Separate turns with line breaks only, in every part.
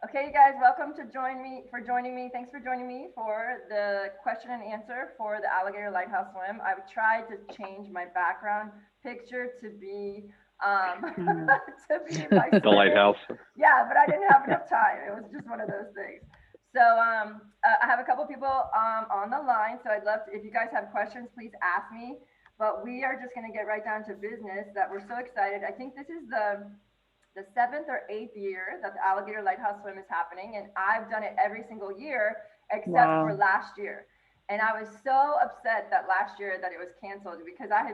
Okay, you guys, welcome to joining me. Thanks for joining me for the question and answer for the Alligator Lighthouse Swim. I've tried to change my background picture to be
Mm.
to be my
The
swimming.
lighthouse.
Yeah, but I didn't have enough time. It was just one of those things. So I have a couple people on the line. So I'd love to, if you guys have questions, please ask me. But we are just going to get right down to business. That we're so excited. I think this is the seventh or eighth year that the Alligator Lighthouse Swim is happening, and I've done it every single year except for
Wow.
last year. And I was so upset that last year that it was canceled because I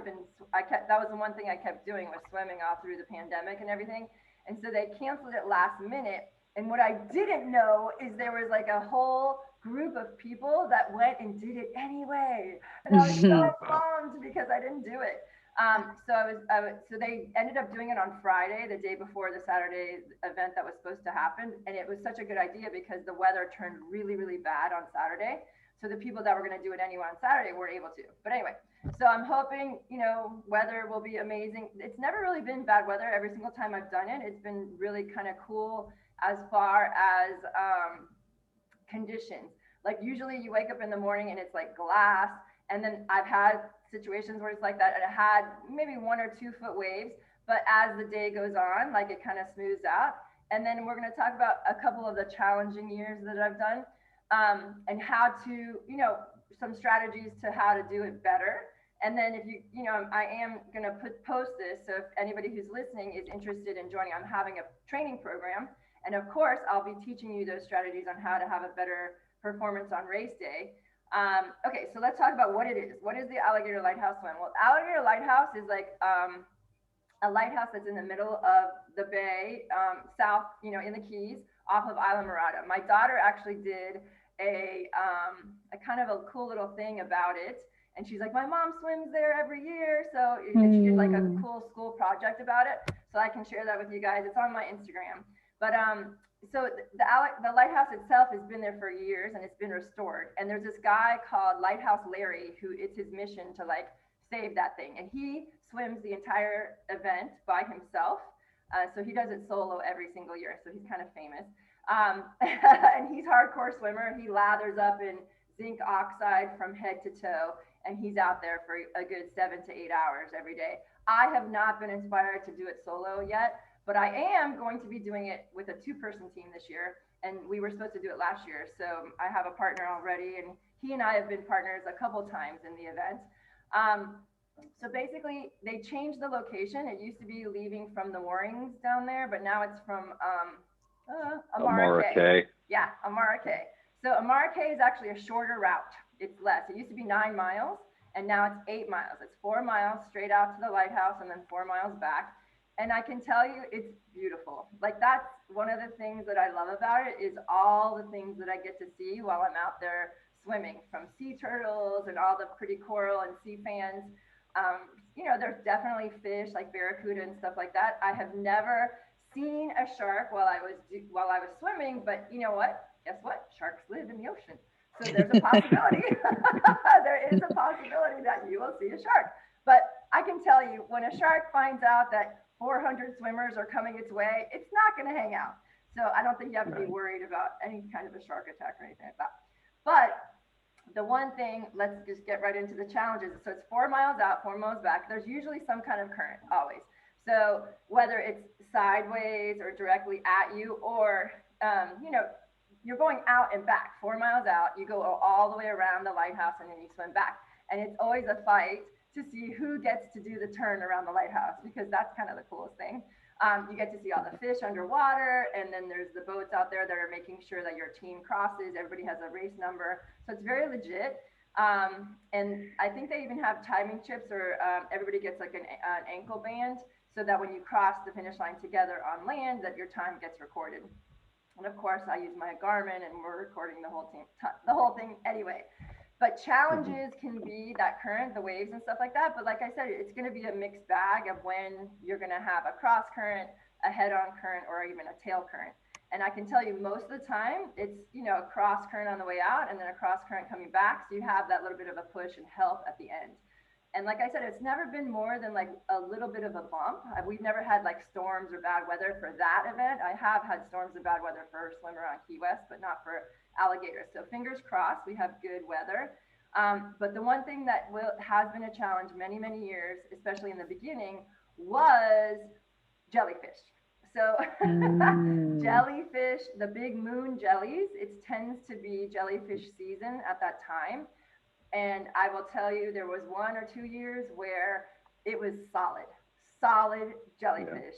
kept, that was the one thing I kept doing was swimming all through the pandemic and everything. And so they canceled it last minute. And what I didn't know is there was like a whole group of people that went and did it anyway. And I was so
Wow.
bummed because I didn't do it. So they ended up doing it on Friday, the day before the Saturday event that was supposed to happen, and it was such a good idea because the weather turned really, really bad on Saturday. So the people that were going to do it anyway on Saturday weren't able to. But anyway, so I'm hoping weather will be amazing. It's never really been bad weather every single time I've done it. It's been really kind of cool as far as conditions. Like usually you wake up in the morning and it's like glass, and then I've had situations where it's like that, and it had maybe 1 or 2 foot waves. But as the day goes on, like it kind of smooths out. And then we're going to talk about a couple of the challenging years that I've done, and how to, some strategies to how to do it better. And then if I am going to post this. So if anybody who's listening is interested in joining, I'm having a training program. And of course, I'll be teaching you those strategies on how to have a better performance on race day. Okay, so let's talk about what it is. What is the Alligator Lighthouse Swim? Well, Alligator Lighthouse is like a lighthouse that's in the middle of the bay, south, in the Keys, off of Islamorada. My daughter actually did a kind of a cool little thing about it. And she's like, my mom swims there every year. So, and she did like a
Mm.
cool school project about it. So I can share that with you guys. It's on my Instagram. But so the lighthouse itself has been there for years and it's been restored. And there's this guy called Lighthouse Larry who it's his mission to like save that thing. And he swims the entire event by himself. So he does it solo every single year. So he's kind of famous. And he's hardcore swimmer. He lathers up in zinc oxide from head to toe, and he's out there for a good 7 to 8 hours every day. I have not been inspired to do it solo yet, but I am going to be doing it with a two-person team this year, and we were supposed to do it last year. So I have a partner already, and he and I have been partners a couple times in the event. Um, so basically, they changed the location. It used to be leaving from the moorings down there, but now it's from Amara
Amara
K.
K.
Yeah, Amara K. So Amara K is actually a shorter route. It's less. It used to be 9 miles, and now it's 8 miles. It's 4 miles straight out to the lighthouse, and then 4 miles back. And I can tell you, it's beautiful. Like that's one of the things that I love about it is all the things that I get to see while I'm out there swimming, from sea turtles and all the pretty coral and sea fans. There's definitely fish like barracuda and stuff like that. I have never seen a shark while I was swimming, but you know what? Guess what? Sharks live in the ocean. So there's a possibility. There is a possibility that you will see a shark. But I can tell you, when a shark finds out that 400 swimmers are coming its way, it's not going to hang out. So I don't think you have to be
Right.
worried about any kind of a shark attack or anything like that. But the one thing, let's just get right into the challenges. So it's 4 miles out, 4 miles back. There's usually some kind of current, always. So whether it's sideways or directly at you, or you're going out and back, 4 miles out, you go all the way around the lighthouse and then you swim back. And it's always a fight to see who gets to do the turn around the lighthouse because that's kind of the coolest thing. You get to see all the fish underwater, and then there's the boats out there that are making sure that your team crosses. Everybody has a race number, so it's very legit. And I think they even have timing chips, or everybody gets like an ankle band, so that when you cross the finish line together on land, that your time gets recorded. And of course, I use my Garmin, and we're recording the whole thing anyway. But
Mhm.
challenges can be that current, the waves and stuff like that. But like I said, it's going to be a mixed bag of when you're going to have a cross current, a head-on current, or even a tail current. And I can tell you, most of the time, it's a cross current on the way out, and then a cross current coming back. So you have that little bit of a push and help at the end. And like I said, it's never been more than like a little bit of a bump. We've never had like storms or bad weather for that event. I have had storms and bad weather for swimmer on Key West, but not for alligators. So fingers crossed, we have good weather. But the one thing that has been a challenge many, many years, especially in the beginning, was jellyfish. So jellyfish, the big moon jellies, it tends to be jellyfish season at that time. And I will tell you, there was 1 or 2 years where it was solid jellyfish.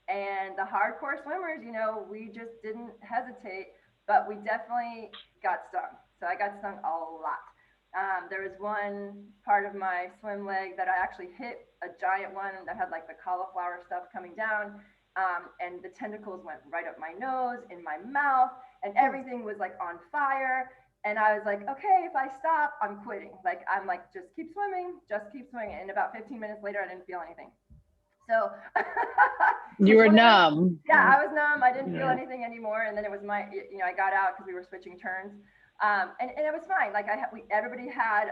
Yeah. And the hardcore swimmers, you know, we just didn't hesitate, but we definitely got stung. So I got stung a lot. There was one part of my swim leg that I actually hit a giant one that had like the cauliflower stuff coming down. And the tentacles went right up my nose, in my mouth, and everything was like on fire. And I was like, okay, if I stop, I'm quitting. Like, I'm like, just keep swimming. And about 15 minutes later, I didn't feel anything. So
you were numb.
Yeah, I was numb. I didn't feel anything anymore. And then it was my, you know, I got out because we were switching turns. And it was fine. Like everybody had,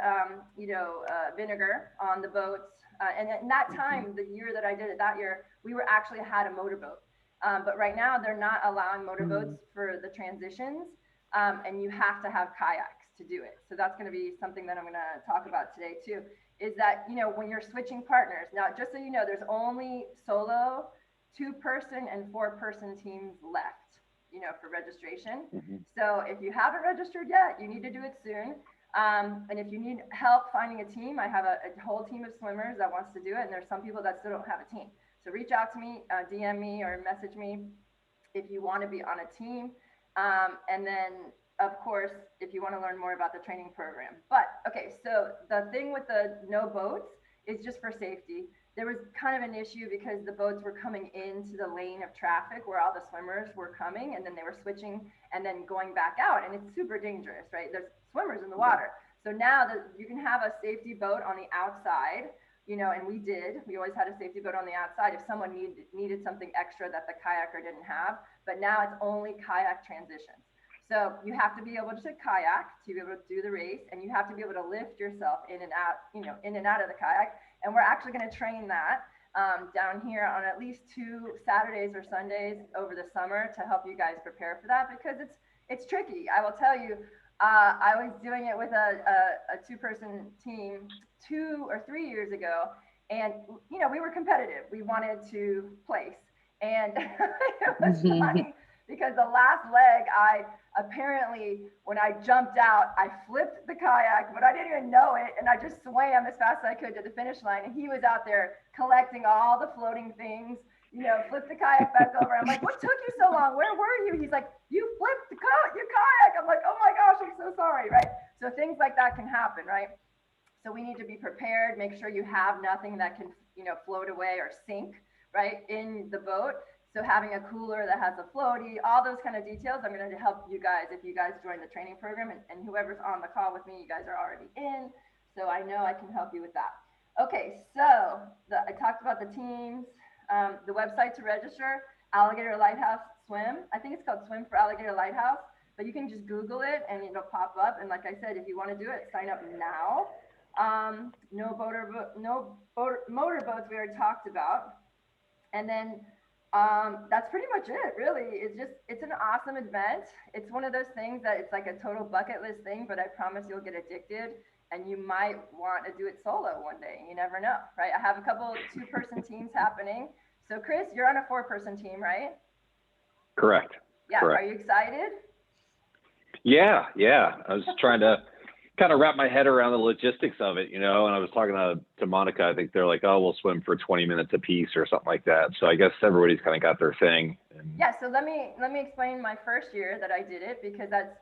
vinegar on the boats. And at that time, the year that I did it that year, we were actually had a motorboat. But right now they're not allowing motorboats for the transitions. And you have to have kayaks to do it. So that's going to be something that I'm going to talk about today too, is that, you know, when you're switching partners, now, just so you know, there's only solo, 2-person and 4-person teams left, you know, for registration. So if you haven't registered yet, you need to do it soon. And if you need help finding a team, I have a whole team of swimmers that wants to do it. And there's some people that still don't have a team. So reach out to me, DM me or message me if you want to be on a team. And then, of course, if you want to learn more about the training program. But okay, so the thing with the no boats is just for safety. There was kind of an issue because the boats were coming into the lane of traffic where all the swimmers were coming, and then they were switching and then going back out, and it's super dangerous, right? There's swimmers in the water. So now that you can have a safety boat on the outside, you know, and we always had a safety boat on the outside if someone needed something extra that the kayaker didn't have, but now it's only kayak transitions. So you have to be able to kayak to be able to do the race, and you have to be able to lift yourself in and out, you know, in and out of the kayak. And we're actually going to train that down here on at least 2 Saturdays or Sundays over the summer to help you guys prepare for that, because it's tricky. I will tell you, I was doing it with a 2-person team 2 or 3 years ago, and you know, we were competitive. We wanted to place, and it was funny because the last leg, apparently when I jumped out, I flipped the kayak, but I didn't even know it, and I just swam as fast as I could to the finish line, and he was out there collecting all the floating things, you know, flipped the kayak back over. I'm like, what took you so long? Where were you? He's like, you flipped your kayak. I'm like, oh my gosh, I'm so sorry, right? So things like that can happen, right? So we need to be prepared, make sure you have nothing that can, you know, float away or sink, right, in the boat. So having a cooler that has a floaty, all those kind of details, I'm going to help you guys if you guys join the training program, and whoever's on the call with me, you guys are already in. So I know I can help you with that. Okay, so I talked about the teams, the website to register, Alligator Lighthouse Swim. I think it's called Swim for Alligator Lighthouse, but you can just Google it and it'll pop up. And like I said, if you want to do it, sign up now. No motorboats we already talked about. And then that's pretty much it, really. It's an awesome event. It's one of those things that it's like a total bucket list thing, but I promise you'll get addicted and you might want to do it solo one day. You never know, right? I have a couple 2-person teams happening. So Chris, you're on a 4-person team, right?
Correct.
Yeah.
Correct.
Are you excited?
Yeah. I was trying to kind of wrap my head around the logistics of it, you know, and I was talking to Monica. I think they're like, oh, we'll swim for 20 minutes a piece or something like that. So I guess everybody's kind of got their thing.
Yeah. So let me explain my first year that I did it, because that's,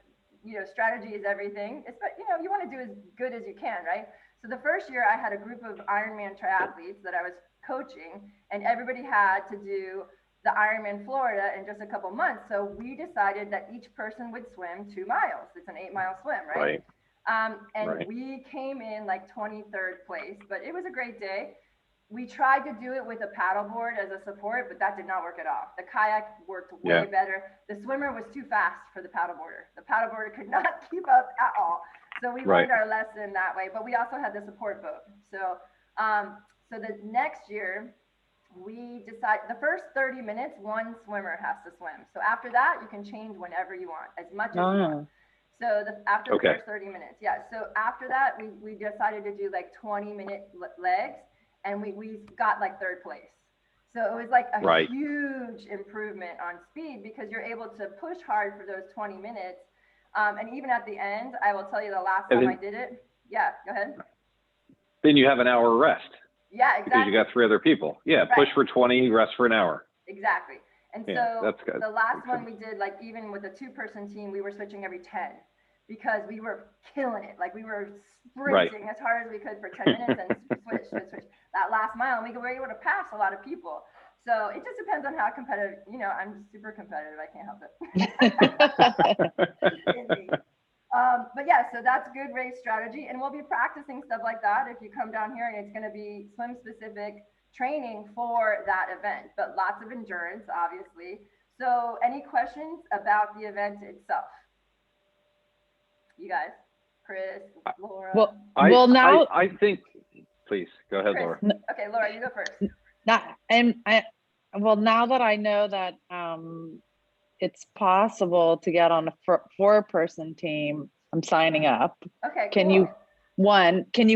you know, strategy is everything. It's, but you know, you want to do as good as you can, right? So the first year I had a group of Ironman triathletes that I was coaching, and everybody had to do the Ironman Florida in just a couple months. So we decided that each person would swim 2 miles. It's an 8-mile swim, right? And we came in like 23rd place, but it was a great day. We tried to do it with a paddleboard as a support, but that did not work at all. The kayak worked way better. The swimmer was too fast for the paddleboarder. The paddleboarder could not keep up at all. So we learned our lesson that way, but we also had the support boat. So So the next year, we decide the first 30 minutes, one swimmer has to swim. So after that, you can change whenever you want, as much as you want. So after the first 30 minutes, yeah. So after that, we decided to do like 20-minute legs, and we got like third place. So it was like a huge improvement on speed because you're able to push hard for those 20 minutes. And even at the end, I will tell you the last time I did it. Yeah, go ahead.
Then you have an hour rest.
Yeah, exactly.
Because you got 3 other people. Yeah, push for 20, rest for an hour.
Exactly. And
yeah,
so
that's good.
The last one we did, like even with a 2-person team, we were switching every 10 because we were killing it. Like we were sprinting as hard as we could for 10 minutes and switch. That last mile, we were able to pass a lot of people. So it just depends on how competitive, you know, I'm super competitive. I can't help it. But yeah, so that's good race strategy. And we'll be practicing stuff like that if you come down here, and it's going to be swim specific training for that event, but lots of endurance, obviously. So any questions about the event itself? You guys, Chris, Laura?
I think, please go ahead,
Chris.
Laura.
Okay, Laura, you go first.
Now that I know that it's possible to get on a 4-person team, I'm signing up.
Okay,
Can you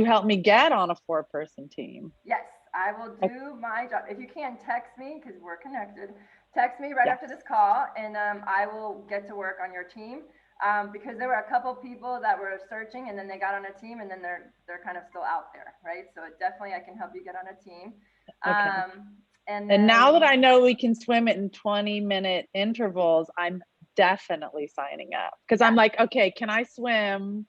help me get on a 4-person team?
Yes, I will do my job. If you can, text me because we're connected. Text me right after this call, and I will get to work on your team. Because there were a couple people that were searching, and then they got on a team, and then they're kind of still out there, right? So definitely I can help you get on a team. And
now that I know we can swim it in 20-minute intervals, I'm definitely signing up because I'm like, okay, can I swim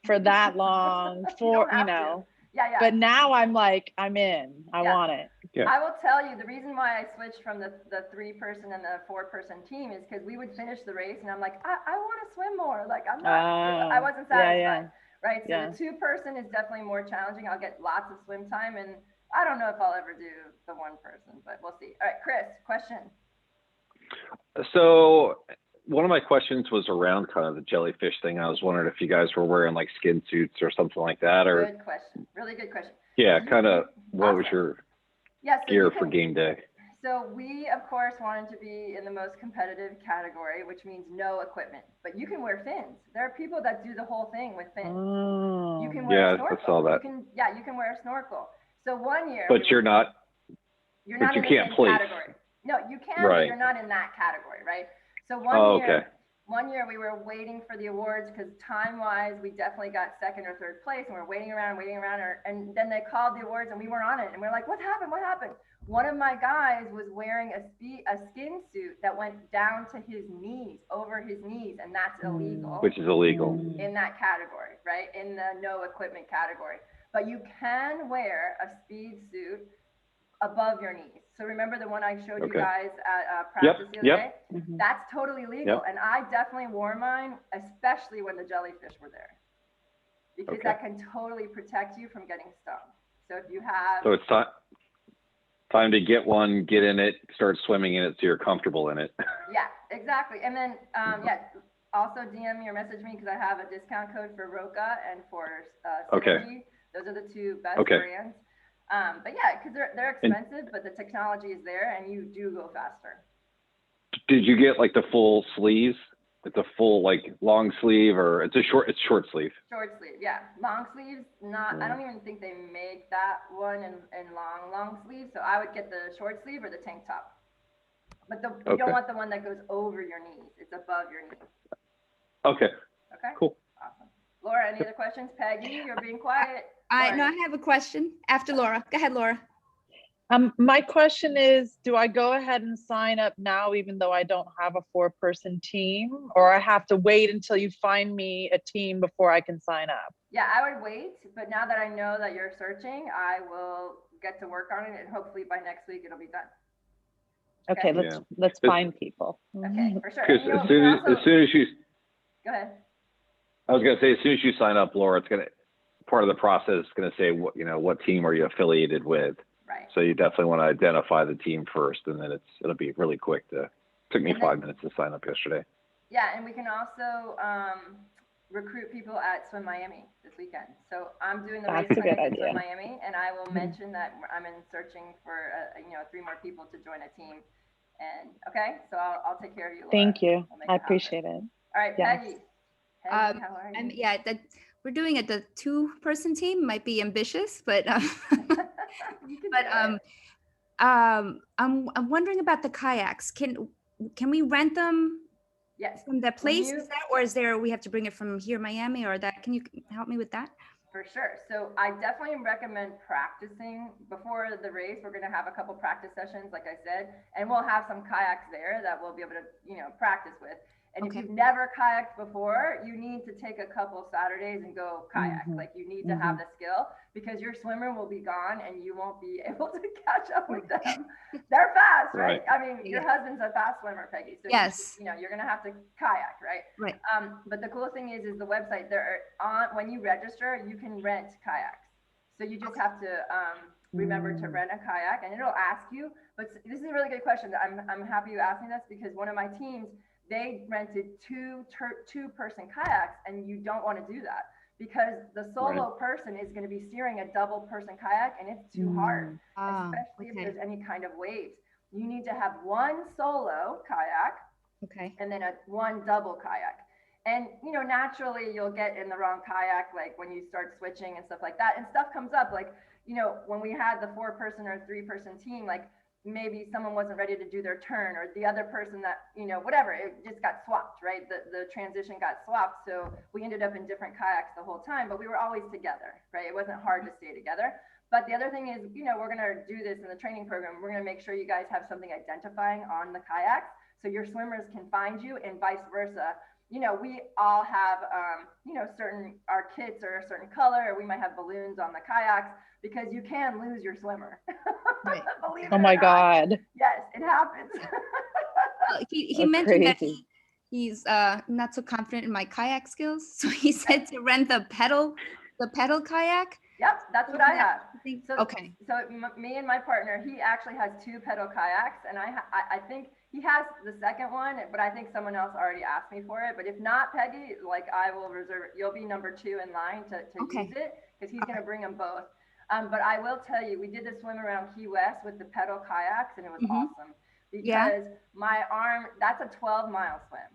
for that long? you know.
Yeah.
But now I'm like, I'm in. I want it.
Yeah.
I will tell you the reason why I switched from the 3-person and the 4-person team is because we would finish the race, and I'm like, I want to swim more. Like I wasn't satisfied. Right. So the 2-person is definitely more challenging. I'll get lots of swim time, and I don't know if I'll ever do the 1-person, but we'll see. All right, Chris, question.
So one of my questions was around kind of the jellyfish thing. I was wondering if you guys were wearing like skin suits or something like that, or.
Good question. Really good question.
Yeah, kind of. What was your gear for game day?
So we, of course, wanted to be in the most competitive category, which means no equipment. But you can wear fins. There are people that do the whole thing with fins. You can wear a snorkel.
I saw that.
You can wear a snorkel. So one year.
But you're not.
You're not in the same category. No, you can, but you're not in that category, right? So one year we were waiting for the awards because time-wise, we definitely got 2nd or 3rd place, and we're waiting around, and then they called the awards, and we weren't on it, and we're like, what happened? One of my guys was wearing a skin suit that went down to his knees, over his knees, and that's illegal.
Which is illegal.
In that category, right? In the no equipment category. But you can wear a speed suit above your knees. So remember the one I showed you guys at practice the other day? That's totally legal. And I definitely wore mine, especially when the jellyfish were there. Because that can totally protect you from getting stung. So if you have...
So it's time to get one, get in it, start swimming in it so you're comfortable in it.
Yeah, exactly. And then, also DM me or message me because I have a discount code for Roca and for Synergy. Those are the 2 best brands. But yeah, because they're expensive, but the technology is there, and you do go faster.
Did you get like the full sleeves? It's a full like long sleeve, or it's short sleeve? Short sleeve,
yeah. Long sleeves, not. I don't even think they make that one in long sleeves. So I would get the short sleeve or the tank top. But you don't want the one that goes over your knees. It's above your knees.
Okay.
Okay.
Cool.
Awesome. Laura, any other questions? Peggy, you're being quiet.
I have a question after Laura. Go ahead, Laura.
My question is, do I go ahead and sign up now, even though I don't have a 4-person team, or I have to wait until you find me a team before I can sign up?
Yeah, I would wait. But now that I know that you're searching, I will get to work on it, and hopefully by next week it'll be done.
Okay, let's find people.
Okay, for sure.
As soon as you.
Go ahead.
I was gonna say, as soon as you sign up, Laura, it's gonna part of the process is gonna say what team are you affiliated with.
Right.
So you definitely want to identify the team first, and then it'll be really quick. Took me 5 minutes to sign up yesterday.
Yeah, and we can also recruit people at Swim Miami this weekend. So I'm doing the
That's
race
a good
clinic at Swim
idea.
Miami, and I will
Mhm.
mention that I'm in searching for 3 more people to join a team. And okay, so I'll take care of you, Laura.
Thank you.
We'll make
I
it happen.
appreciate it.
All right,
Yes.
Peggy. Peggy,
Um,
how are you?
Yeah, that we're doing it. The 2-person team might be ambitious, but
You can
but
do it.
I'm wondering about the kayaks. Can we rent them
Yes,
from the place?
you-
Is that, or is there we have to bring it from here, Miami, or that? Can you help me with that?
for sure. So I definitely recommend practicing before the race. We're going to have a couple practice sessions, like I said, and we'll have some kayaks there that we'll be able to, practice with. And if
Okay.
you've never kayaked before, you need to take a couple Saturdays and go kayak.
Mhm.
Like you need to have the skill because your swimmer will be gone and you won't be able to catch up with them. They're fast, right?
Right.
I mean, your husband's a fast swimmer, Peggy. So
Yes.
you're going to have to kayak, right?
Right.
But the cool thing is the website when you register, you can rent kayaks. So you just have to remember to rent a kayak, and it'll ask you. But this is a really good question. I'm happy you asked me this because one of my teams, they rented two-person kayaks, and you don't want to do that because the solo person is going to be steering a double-person kayak, and it's too hard, especially if there's any kind of waves. You need to have one solo kayak.
Okay.
And then one double kayak. And, naturally you'll get in the wrong kayak, like when you start switching and stuff like that. And stuff comes up like, when we had the 4-person or 3-person team, like maybe someone wasn't ready to do their turn or the other person that, whatever, it just got swapped, right? The transition got swapped. So we ended up in different kayaks the whole time, but we were always together, right? It wasn't hard to stay together. But the other thing is, we're going to do this in the training program. We're going to make sure you guys have something identifying on the kayaks, so your swimmers can find you and vice versa. We all have, our kits are a certain color, or we might have balloons on the kayaks because you can lose your swimmer.
Right.
Believe it
Oh
or
my
not.
God.
Yes, it happens.
He
That's
mentioned that
crazy.
he's not so confident in my kayak skills. So he said to rent the pedal kayak.
Yep, that's what I have. So,
Okay.
So me and my partner, he actually has 2 pedal kayaks, and I think he has the second one, but I think someone else already asked me for it. But if not, Peggy, like I will reserve it. You'll be number 2 in line to
Okay.
use it because he's going to bring them both. But I will tell you, we did the swim around Key West with the pedal kayaks, and it was awesome because my arm, that's a 12-mile swim.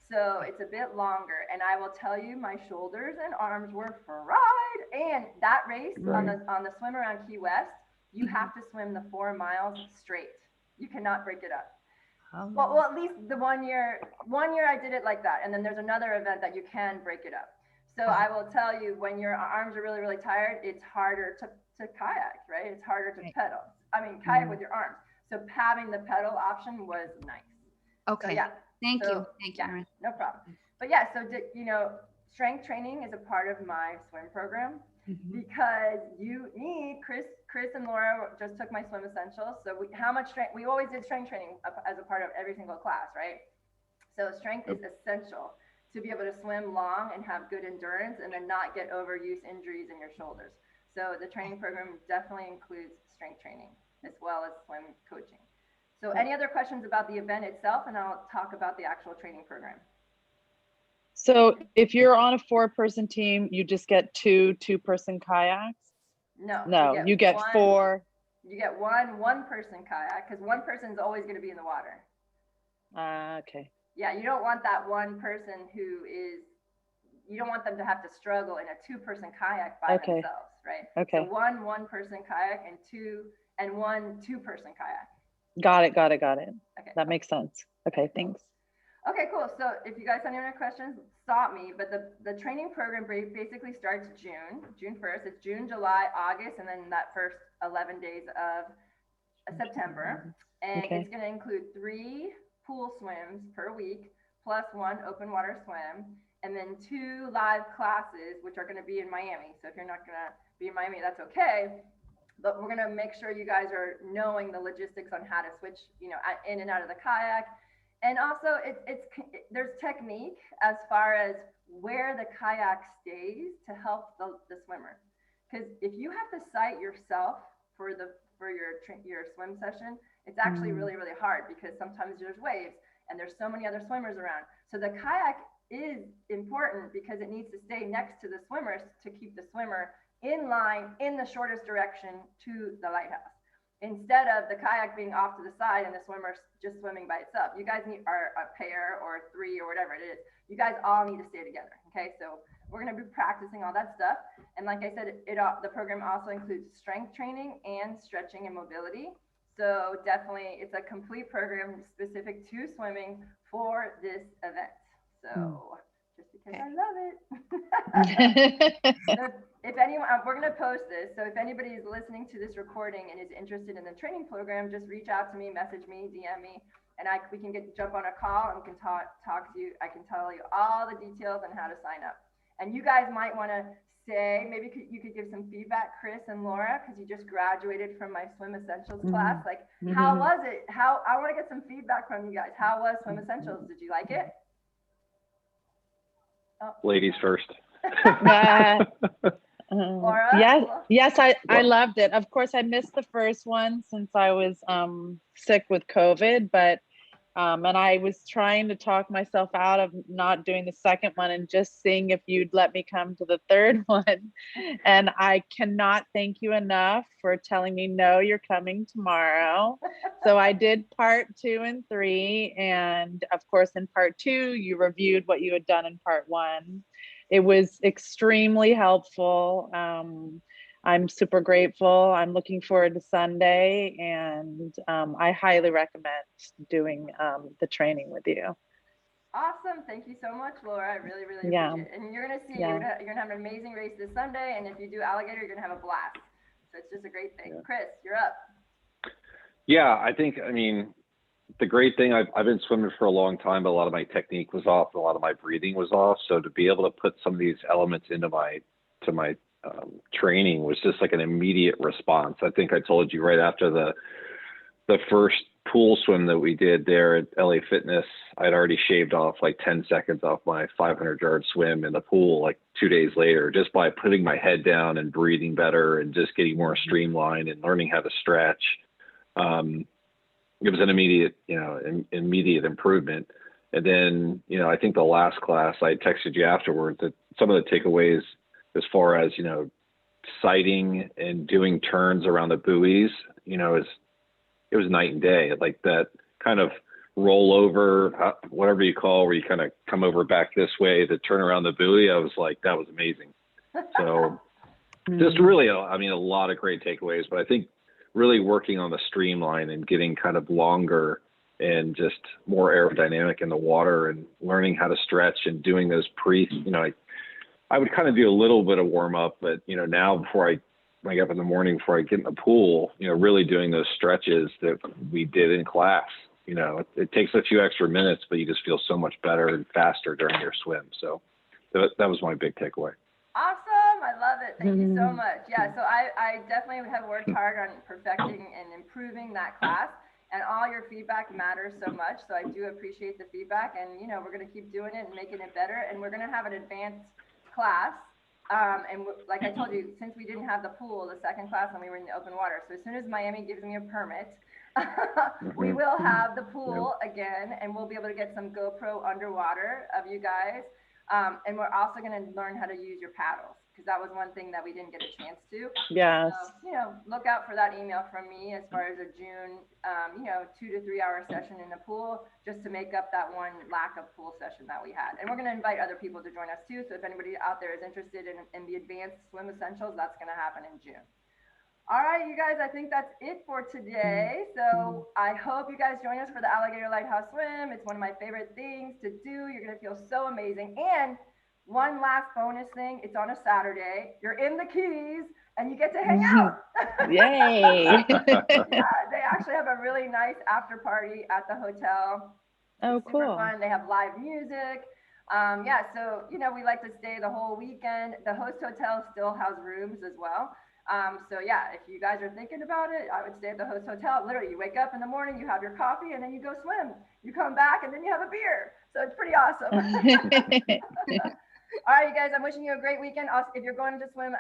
So it's a bit longer, and I will tell you, my shoulders and arms were fried. And that race on the swim around Key West, you have to swim the 4 miles straight. You cannot break it up. Well, at least the 1 year I did it like that, and then there's another event that you can break it up. So I will tell you, when your arms are really, really tired, it's harder to kayak, right? It's harder to pedal. I mean, kayak with your arms. So having the pedal option was nice.
Okay.
So, yeah.
Thank you.
Yeah,
Erin.
no problem. But yeah, so strength training is a part of my swim program because you need Chris and Laura just took my swim essentials. So how much strength? We always did strength training as a part of every single class, right? So strength is essential to be able to swim long and have good endurance and then not get overuse injuries in your shoulders. So the training program definitely includes strength training as well as swim coaching. So any other questions about the event itself, and I'll talk about the actual training program.
So if you're on a 4-person team, you just get 2-person kayaks? No, you get 4.
You get one-person kayak because one person is always going to be in the water.
Okay.
Yeah, you don't want that one person you don't want them to have to struggle in a 2-person kayak by themselves, right?
Okay.
So one-person kayak and one 2-person kayak.
Got it. Okay. That makes sense. Okay, thanks.
Okay, cool. So if you guys have any other questions, stop me. But the training program basically starts June 1st. It's June, July, August, and then that first 11 days of September. And it's going to include 3 pool swims per week, plus 1 open water swim, and then 2 live classes, which are going to be in Miami. So if you're not going to be in Miami, that's okay. But we're going to make sure you guys are knowing the logistics on how to switch, in and out of the kayak. And also there's technique as far as where the kayak stays to help the swimmer. Because if you have to sight yourself for your swim session, it's actually really, really hard because sometimes there's waves and there's so many other swimmers around. So the kayak is important because it needs to stay next to the swimmers to keep the swimmer in line in the shortest direction to the lighthouse, instead of the kayak being off to the side and the swimmer just swimming by itself. You guys are a pair or three or whatever it is. You guys all need to stay together. Okay, so we're going to be practicing all that stuff. And like I said, the program also includes strength training and stretching and mobility. So definitely it's a complete program specific to swimming for this event. So just because I love it. So if anyone, we're going to post this. So if anybody is listening to this recording and is interested in the training program, just reach out to me, message me, DM me, and we can jump on a call and we can talk to you. I can tell you all the details on how to sign up. And you guys might want to say, maybe you could give some feedback, Chris and Laura, because you just graduated from my Swim Essentials class. Like, how was it? I want to get some feedback from you guys. How was Swim Essentials? Did you like it? Oh.
Ladies first.
Laura?
Yes, I loved it. Of course, I missed the first one since I was sick with COVID, but and I was trying to talk myself out of not doing the second one and just seeing if you'd let me come to the third one. And I cannot thank you enough for telling me, no, you're coming tomorrow. So I did part 2 and 3. And of course, in part 2, you reviewed what you had done in part 1. It was extremely helpful. I'm super grateful. I'm looking forward to Sunday, and I highly recommend doing the training with you.
Awesome. Thank you so much, Laura. I really, really appreciate it. And you're going to see, you're going to have an amazing race this Sunday. And if you do Alligator, you're going to have a blast. So it's just a great thing. Chris, you're up.
Yeah, I mean, the great thing, I've been swimming for a long time, but a lot of my technique was off, and a lot of my breathing was off. So to be able to put some of these elements into my training was just like an immediate response. I think I told you right after the first pool swim that we did there at LA Fitness, I'd already shaved off like 10 seconds off my 500-yard swim in the pool like 2 days later, just by putting my head down and breathing better and just getting more streamlined and learning how to stretch. It was an immediate improvement. And then, I think the last class, I texted you afterwards that some of the takeaways as far as, sighting and doing turns around the buoys, it was night and day. Like that kind of roll over, whatever you call, where you kind of come over back this way to turn around the buoy. I was like, that was amazing. So just really, a lot of great takeaways, but I think really working on the streamline and getting kind of longer and just more aerodynamic in the water and learning how to stretch and doing those I would kind of do a little bit of warm up, but now before I wake up in the morning, before I get in the pool, really doing those stretches that we did in class. It takes a few extra minutes, but you just feel so much better and faster during your swim. So that was my big takeaway.
Awesome. I love it. Thank you so much. Yeah. So I definitely have worked hard on perfecting and improving that class, and all your feedback matters so much. So I do appreciate the feedback, and we're going to keep doing it and making it better. And we're going to have an advanced class. And like I told you, since we didn't have the pool, the second class when we were in the open water. So as soon as Miami gives me a permit, we will have the pool again, and we'll be able to get some GoPro underwater of you guys. And we're also going to learn how to use your paddles, because that was one thing that we didn't get a chance to.
Yes.
So, look out for that email from me as far as a June, 2 to 3 hour session in the pool, just to make up that one lack of pool session that we had. And we're going to invite other people to join us too. So if anybody out there is interested in the advanced swim essentials, that's going to happen in June. All right, you guys, I think that's it for today. So I hope you guys join us for the Alligator Lighthouse Swim. It's one of my favorite things to do. You're going to feel so amazing. And one last bonus thing, it's on a Saturday. You're in the Keys and you get to hang out.
Yay.
Yeah, they actually have a really nice after party at the hotel.
Oh,
it's super
cool.
fun. They have live music. So, we like to stay the whole weekend. The host hotel still has rooms as well. So yeah, if you guys are thinking about it, I would stay at the host hotel. Literally, you wake up in the morning, you have your coffee, and then you go swim. You come back, and then you have a beer. So it's pretty awesome. All right, you guys, I'm wishing you a great weekend. Also, if you're going to swim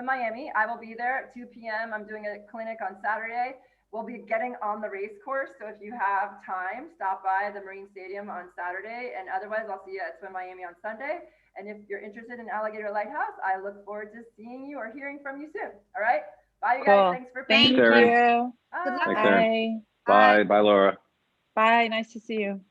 Miami, I will be there at 2 p.m. I'm doing a clinic on Saturday. We'll be getting on the race course. So if you have time, stop by the Marine Stadium on Saturday. And otherwise, I'll see you at Swim Miami on Sunday. And if you're interested in Alligator Lighthouse, I look forward to seeing you or hearing from you soon. All right. Bye, you
Cool.
guys. Thanks for
Thank
playing.
you.
Bye.
Good luck.
Thanks, Erin.
Bye.
Bye. Bye, Laura.
Bye. Nice to see you.